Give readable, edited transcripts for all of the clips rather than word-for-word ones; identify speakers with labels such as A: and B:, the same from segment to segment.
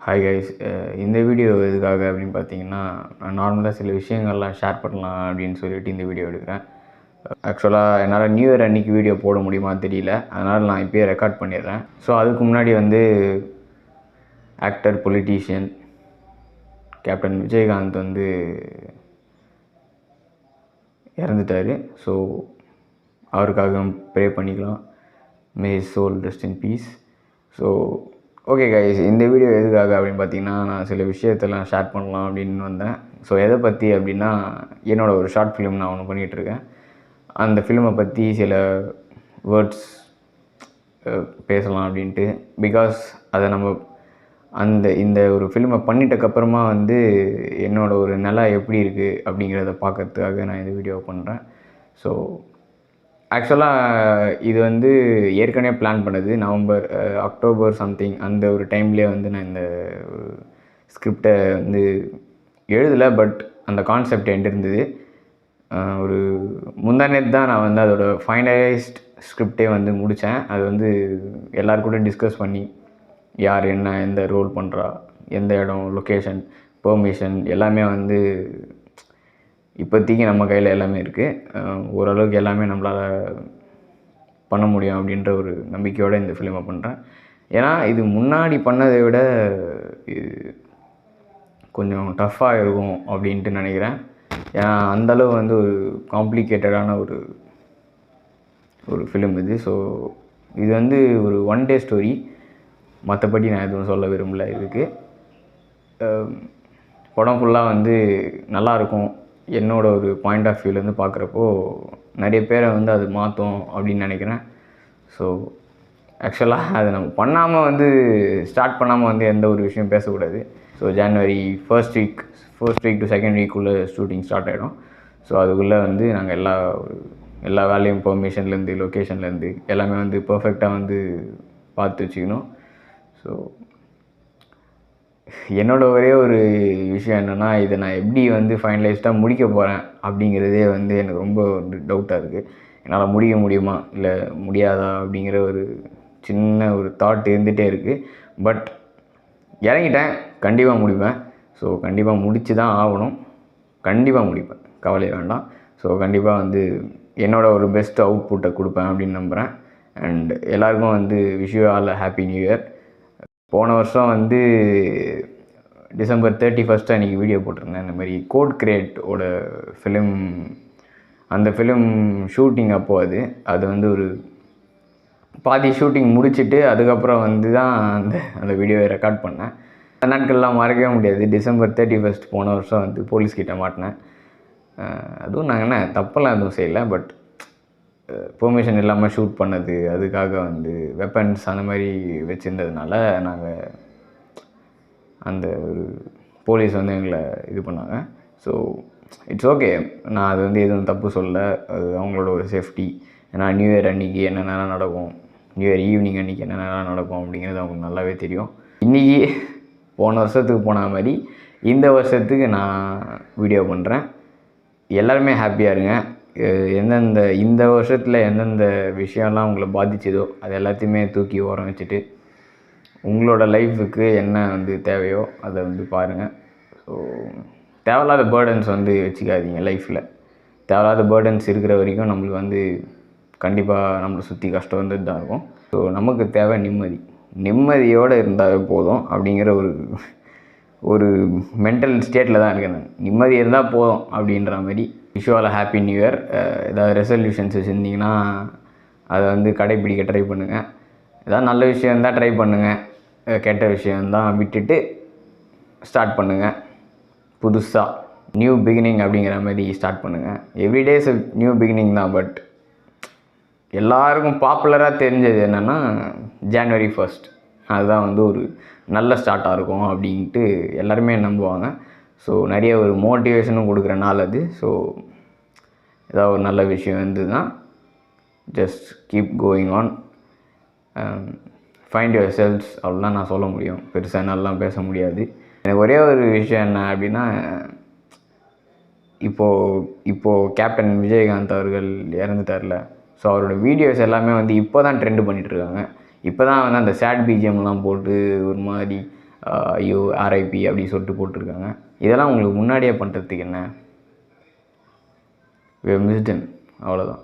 A: Hi guys, இந்த video எதுக்காக அப்படின்னு பார்த்தீங்கன்னா, நான் நார்மலாக சில விஷயங்கள்லாம் ஷேர் பண்ணலாம் அப்படின்னு சொல்லிட்டு இந்த வீடியோ எடுக்கிறேன். ஆக்சுவலாக என்னால் நியூ இயர் அன்றைக்கி வீடியோ போட முடியுமா தெரியல, அதனால் நான் இப்போயே ரெக்கார்ட் பண்ணிடுறேன். ஸோ அதுக்கு முன்னாடி ஆக்டர், பொலிட்டீஷியன் கேப்டன் விஜயகாந்த் இறந்துட்டார். ஸோ அவருக்காக ப்ரே பண்ணிக்கலாம். May his soul rest in peace. So okay guys, இந்த வீடியோ எதுக்காக அப்படின்னு பார்த்தீங்கன்னா, நான் சில விஷயத்தெல்லாம் ஷேர் பண்ணலாம் அப்படின்னு வந்தேன். ஸோ எதை பற்றி அப்படின்னா, என்னோடய ஒரு ஷார்ட் ஃபிலிம் நான் ஒன்று பண்ணிகிட்ருக்கேன். அந்த ஃபிலிமை பற்றி சில வேர்ட்ஸ் பேசலாம் அப்படின்ட்டு. பிகாஸ் அதை நம்ம இந்த ஒரு ஃபிலிமை பண்ணிட்டக்கப்புறமா என்னோடய ஒரு நிலை எப்படி இருக்குது அப்படிங்கிறத பார்க்கறதுக்காக நான் இந்த வீடியோ பண்ணுறேன். ஸோ ஆக்சுவலாக இது ஏற்கனவே பிளான் பண்ணது. அக்டோபர் சம்திங் அந்த ஒரு டைம்லேயே நான் இந்த ஸ்கிரிப்டை எழுதலை. பட் அந்த கான்செப்ட் என்கிட்ட இருந்தது. ஒரு முந்தானேத்து தான் நான் அதோட ஃபைனலைஸ்ட் ஸ்கிரிப்டே முடித்தேன். அது எல்லாரு கூட டிஸ்கஸ் பண்ணி யார் என்ன எந்த ரோல் பண்ணுறா, எந்த இடம், லொக்கேஷன், பெர்மிஷன் எல்லாமே இப்போதைக்கு நம்ம கையில் எல்லாமே இருக்குது. ஓரளவுக்கு எல்லாமே நம்மளால் பண்ண முடியும் அப்படின்ற ஒரு நம்பிக்கையோடு இந்த ஃபிலிமை பண்ணுறேன். ஏன்னா இது முன்னாடி பண்ணதை விட இது கொஞ்சம் டஃப்பாக இருக்கும் அப்படின்ட்டு நினைக்கிறேன். ஏன்னா அந்தளவு ஒரு காம்ப்ளிகேட்டடான ஒரு ஃபிலிம் இது. ஸோ இது ஒரு ஒன் டே ஸ்டோரி. மற்றபடி நான் எதுவும் சொல்ல விரும்பலை. இதுக்கு படம் ஃபுல்லாக நல்லாயிருக்கும். என்னோடய ஒரு பாயிண்ட் ஆஃப் வியூலேருந்து பார்க்குறப்போ நிறைய பேரை அது மாற்றும் அப்படின்னு நினைக்கிறேன். ஸோ ஆக்சுவலாக அதை நம்ம பண்ணாமல் ஸ்டார்ட் பண்ணாமல் எந்த ஒரு விஷயம் பேசக்கூடாது. So January first week to second வீக்குள்ளே ஷூட்டிங் ஸ்டார்ட் ஆகிடும். ஸோ அதுக்குள்ளே நாங்கள் எல்லா வேலையும் பெர்மிஷன்லேருந்து, லொக்கேஷன்லேருந்து எல்லாமே பர்ஃபெக்டாக பார்த்து வச்சுக்கணும். ஸோ என்னோடய ஒரே ஒரு விஷயம் என்னென்னா, இதை நான் எப்படி ஃபைனலைஸ்டாக முடிக்க போகிறேன் அப்படிங்கிறதே எனக்கு ரொம்ப டவுட்டாக இருக்குது. என்னால் முடியுமா இல்லை முடியாதா அப்படிங்கிற ஒரு சின்ன ஒரு தாட் இருந்துகிட்டே இருக்குது. பட் இறங்கிட்டேன், கண்டிப்பாக முடிப்பேன். ஸோ கண்டிப்பாக முடித்து தான் ஆகணும். கண்டிப்பாக முடிப்பேன், கவலை வேண்டாம். ஸோ கண்டிப்பாக என்னோடய ஒரு பெஸ்ட் அவுட்புட்டை கொடுப்பேன் அப்படின்னு நம்புகிறேன். அண்ட் எல்லாேருக்கும் wish you all happy new year. போன வருஷம் டிசம்பர் 31 அன்றைக்கி வீடியோ போட்டிருந்தேன். இந்த மாதிரி கோட் கிரியேட்டோட ஃபிலிம், அந்த ஃபிலிம் ஷூட்டிங் அப்போது அது ஒரு பாதி ஷூட்டிங் முடிச்சுட்டு அதுக்கப்புறம் தான் அந்த வீடியோவை ரெக்கார்ட் பண்ணேன். அந்த நாட்கள்லாம் மறக்கவே முடியாது. டிசம்பர் 31 போன வருஷம் போலீஸ்கிட்ட மாட்டினேன். அதுவும் நாங்கள் என்ன தப்பெல்லாம் எதுவும் செய்யலை. பட் பெர்மிஷன் இல்லாமல் ஷூட் பண்ணது, அதுக்காக வெப்பன்ஸ் அந்த மாதிரி வச்சுருந்ததுனால நாங்கள் அந்த ஒரு போலீஸ் எங்களை இது பண்ணாங்க. ஸோ இட்ஸ் ஓகே, நான் அது எதுவும் தப்பு சொல்ல. அது அவங்களோட ஒரு சேஃப்டி. ஏன்னா நியூ இயர் அன்றைக்கி என்னென்னலாம் நடக்கும், நியூ இயர் ஈவினிங் அன்றைக்கி என்னென்னலாம் நடக்கும் அப்படிங்கிறது அவங்களுக்கு நல்லாவே தெரியும். இன்றைக்கி போன வருஷத்துக்கு போன மாதிரி இந்த வருஷத்துக்கு நான் வீடியோ பண்ணுறேன். எல்லாருமே ஹாப்பியாக இருங்க. இந்த வருஷத்தில் எந்தெந்த விஷயம்லாம் உங்களை பாதிச்சதோ அது எல்லாத்தையுமே தூக்கி ஓரம் வச்சுட்டு உங்களோட லைஃபுக்கு என்ன தேவையோ அதை பாருங்கள். ஸோ தேவையில்லாத பேர்டன்ஸ் வச்சுக்காதீங்க லைஃப்பில். தேவையில்லாத பேர்டன்ஸ் இருக்கிற வரைக்கும் நம்மளுக்கு கண்டிப்பாக நம்மளை சுற்றி கஷ்டம் வந்துட்டு தான் இருக்கும். ஸோ நமக்கு தேவை நிம்மதியோடு இருந்தாவே போதும் அப்படிங்கிற ஒரு மென்டல் ஸ்டேட்டில் தான் இருக்கேன் நான். நிம்மதி இருந்தால் போதும் அப்படின்ற மாதிரி. Wish you all happy new year. ஏதாவது ரெசல்யூஷன்ஸ் வச்சுருந்தீங்கன்னா அதை கடைப்பிடிக்க ட்ரை பண்ணுங்கள். ஏதாவது நல்ல விஷயம் இருந்தால் ட்ரை பண்ணுங்கள். கெட்ட விஷயந்தான் விட்டுட்டு ஸ்டார்ட் பண்ணுங்கள். புதுசாக நியூ பிகினிங் அப்படிங்கிற மாதிரி ஸ்டார்ட் பண்ணுங்கள். எவ்ரிடேஸ் நியூ பிகினிங் தான். பட் எல்லாருக்கும் பாப்புலராக தெரிஞ்சது என்னென்னா ஜனவரி 1 அதுதான் ஒரு நல்ல ஸ்டார்ட்டாக இருக்கும் அப்படின்ட்டு எல்லாருமே நம்புவாங்க. ஸோ நிறைய ஒரு மோட்டிவேஷனும் கொடுக்குற நாள் அது. ஸோ ஏதாவது ஒரு நல்ல விஷயம் இருந்ததுன்னா just keep going on, find your cells, அவ்வளோதான் நான் சொல்ல முடியும். பெருசாக நல்லாலாம் பேச முடியாது. எனக்கு ஒரே ஒரு விஷயம் என்ன அப்படின்னா, இப்போது கேப்டன் விஜயகாந்த் அவர்கள் இறந்துட்டார்ல. ஸோ அவரோட வீடியோஸ் எல்லாமே இப்போ தான் ட்ரெண்டு பண்ணிகிட்ருக்காங்க. இப்போ தான் அந்த சேட் பிஜிஎம்லாம் போட்டு ஒரு மாதிரி ஐயோ ஆர்ஐபி அப்படி சொல்லிட்டு போட்டிருக்காங்க. இதெல்லாம் உங்களுக்கு முன்னாடியே பண்ணுறதுக்கு என்ன? மிஸ்டன் அவ்வளோதான்.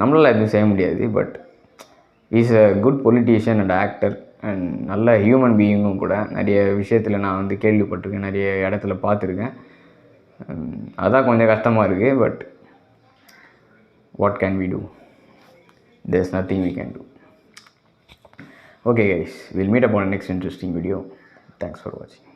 A: நம்மளால் எதுவும் செய்ய முடியாது. But is a good politician and actor and நல்ல ஹியூமன் பீயிங்கும் கூட. நிறைய விஷயத்தில் நான் வந்து கேள்விப்பட்டிருக்கேன், நிறைய இடத்துல பார்த்துருக்கேன். அதான் கொஞ்சம் கஷ்டமாக இருக்குது. But what can we do? there's nothing we can do. Okay guys, we'll meet up on the next interesting video. Thanks for watching.